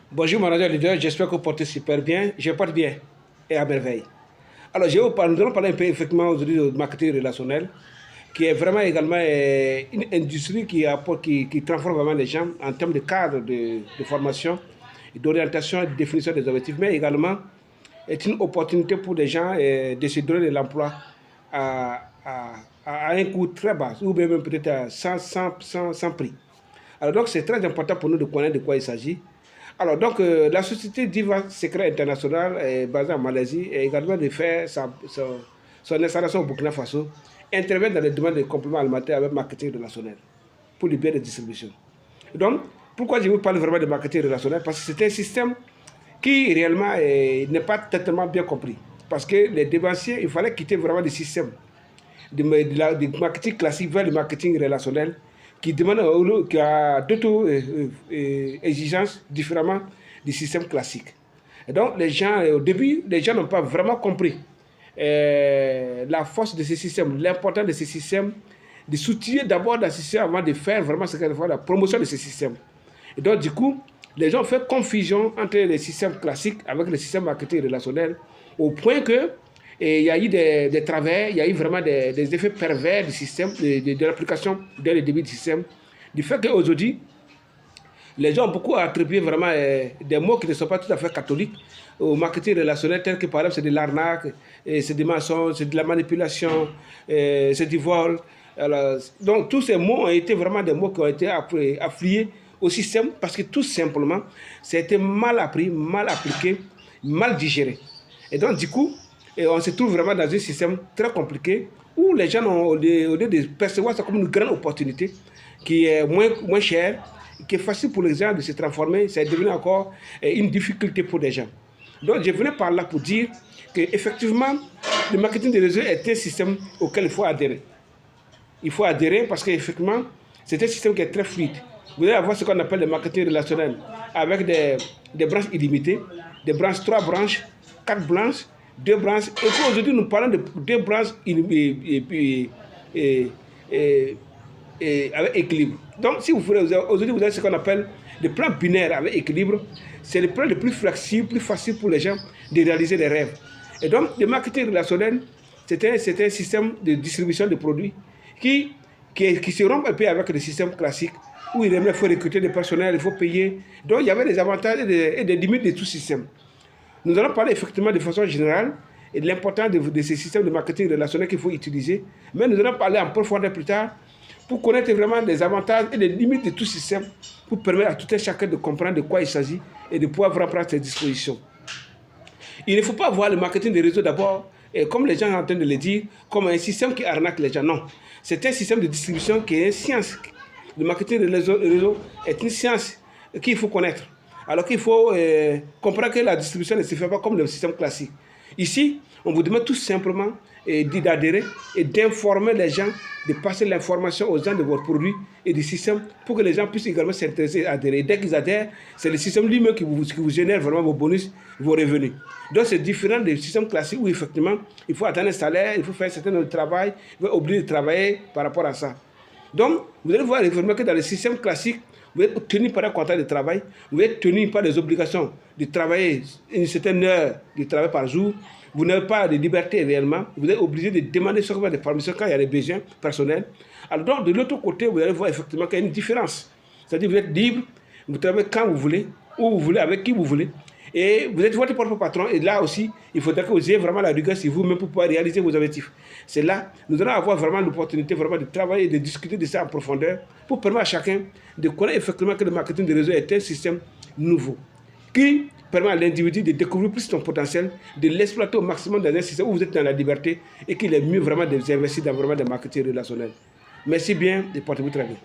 Bonjour manager leader, j'espère que vous portez super bien. Je porte bien et à merveille. Alors, nous allons parler un peu effectivement aujourd'hui de marketing relationnel, qui est vraiment également une industrie qui transforme vraiment les gens en termes de cadre de formation, d'orientation et de définition des objectifs, mais également est une opportunité pour les gens de se donner de l'emploi à un coût très bas, ou même peut-être sans prix. Alors donc c'est très important pour nous de connaître de quoi il s'agit. Alors donc la société Diva Secret International est basée en Malaisie et également de faire son installation au Burkina Faso, intervient dans les domaines de compléments alimentaires avec marketing relationnel pour les biens de distribution. Donc pourquoi je vous parle vraiment de marketing relationnel? Parce que c'est un système qui réellement n'est pas totalement bien compris. Parce que les dévanciers, il fallait quitter vraiment le système du marketing classique vers le marketing relationnel qui demande qui a d'autres exigences différemment du système classique. Et donc, les gens, au début, les gens n'ont pas vraiment compris la force de ce système, l'importance de ce système, de soutenir d'abord le système avant de faire vraiment ce qu'il faut, la promotion de ce système. Et donc, du coup, les gens ont fait confusion entre les systèmes classiques avec le système marketing relationnel, au point que il y a eu des travers, il y a eu vraiment des effets pervers du système, de l'application dès le début du système, du fait qu'aujourd'hui, les gens ont beaucoup attribué vraiment des mots qui ne sont pas tout à fait catholiques au marketing relationnel, tel que par exemple c'est de l'arnaque, c'est des mensonges, c'est de la manipulation, c'est du vol. Alors, donc tous ces mots ont été vraiment des mots qui ont été affiliés au système parce que tout simplement, ça a été mal appris, mal appliqué, mal digéré. Et donc du coup, on se trouve vraiment dans un système très compliqué où les gens, au lieu de percevoir ça comme une grande opportunité qui est moins chère, qui est facile pour les gens de se transformer, c'est devenu encore une difficulté pour les gens. Donc je venais par là pour dire qu'effectivement, le marketing des réseaux est un système auquel il faut adhérer. Il faut adhérer parce qu'effectivement, c'est un système qui est très fluide. Vous allez avoir ce qu'on appelle le marketing relationnel avec des branches illimitées, des branches, 3 branches, 4 branches, 2 branches. Et aujourd'hui, nous parlons de 2 branches avec équilibre. Donc, si vous voulez, aujourd'hui, vous avez ce qu'on appelle le plan binaire avec équilibre. C'est le plan le plus flexible, plus facile pour les gens de réaliser des rêves. Et donc, le marketing relationnel, c'est un système de distribution de produits qui se rompt un peu avec le système classique où il faut recruter des personnels, il faut payer. Donc, il y avait des avantages et des limites de tout système. Nous allons parler effectivement de façon générale et de l'importance de ces systèmes de marketing relationnel qu'il faut utiliser. Mais nous allons parler en profondeur plus tard pour connaître vraiment les avantages et les limites de tout système pour permettre à tout un chacun de comprendre de quoi il s'agit et de pouvoir vraiment prendre ses dispositions. Il ne faut pas voir le marketing des réseaux d'abord, comme les gens sont en train de le dire, comme un système qui arnaque les gens. Non, c'est un système de distribution qui est une science. Le marketing des réseaux est une science qu'il faut connaître. Alors qu'il faut comprendre que la distribution ne se fait pas comme le système classique. Ici, on vous demande tout simplement d'adhérer et d'informer les gens, de passer l'information aux gens de votre produit et du système pour que les gens puissent également s'intéresser et adhérer. Et dès qu'ils adhèrent, c'est le système lui-même qui vous génère vraiment vos bonus, vos revenus. Donc c'est différent du système classique où effectivement, il faut attendre un salaire, il faut faire un certain nombre de travail, il faut oublier de travailler par rapport à ça. Donc, vous allez voir que dans le système classique, vous êtes tenu par un contrat de travail, vous êtes tenu par des obligations de travailler une certaine heure de travail par jour, vous n'avez pas de liberté réellement, vous êtes obligé de demander seulement des permissions quand il y a des besoins personnels. Alors donc, de l'autre côté, vous allez voir effectivement qu'il y a une différence. C'est-à-dire que vous êtes libre, vous travaillez quand vous voulez, où vous voulez, avec qui vous voulez. Et vous êtes votre propre patron. Et là aussi, il faudra que vous ayez vraiment la rigueur sur vous-même pour pouvoir réaliser vos objectifs. C'est là, nous allons avoir vraiment l'opportunité vraiment de travailler et de discuter de ça en profondeur pour permettre à chacun de connaître effectivement que le marketing de réseau est un système nouveau qui permet à l'individu de découvrir plus son potentiel, de l'exploiter au maximum dans un système où vous êtes dans la liberté et qu'il est mieux vraiment d'investir dans vraiment des marketing relationnels. Merci bien et portez-vous très bien.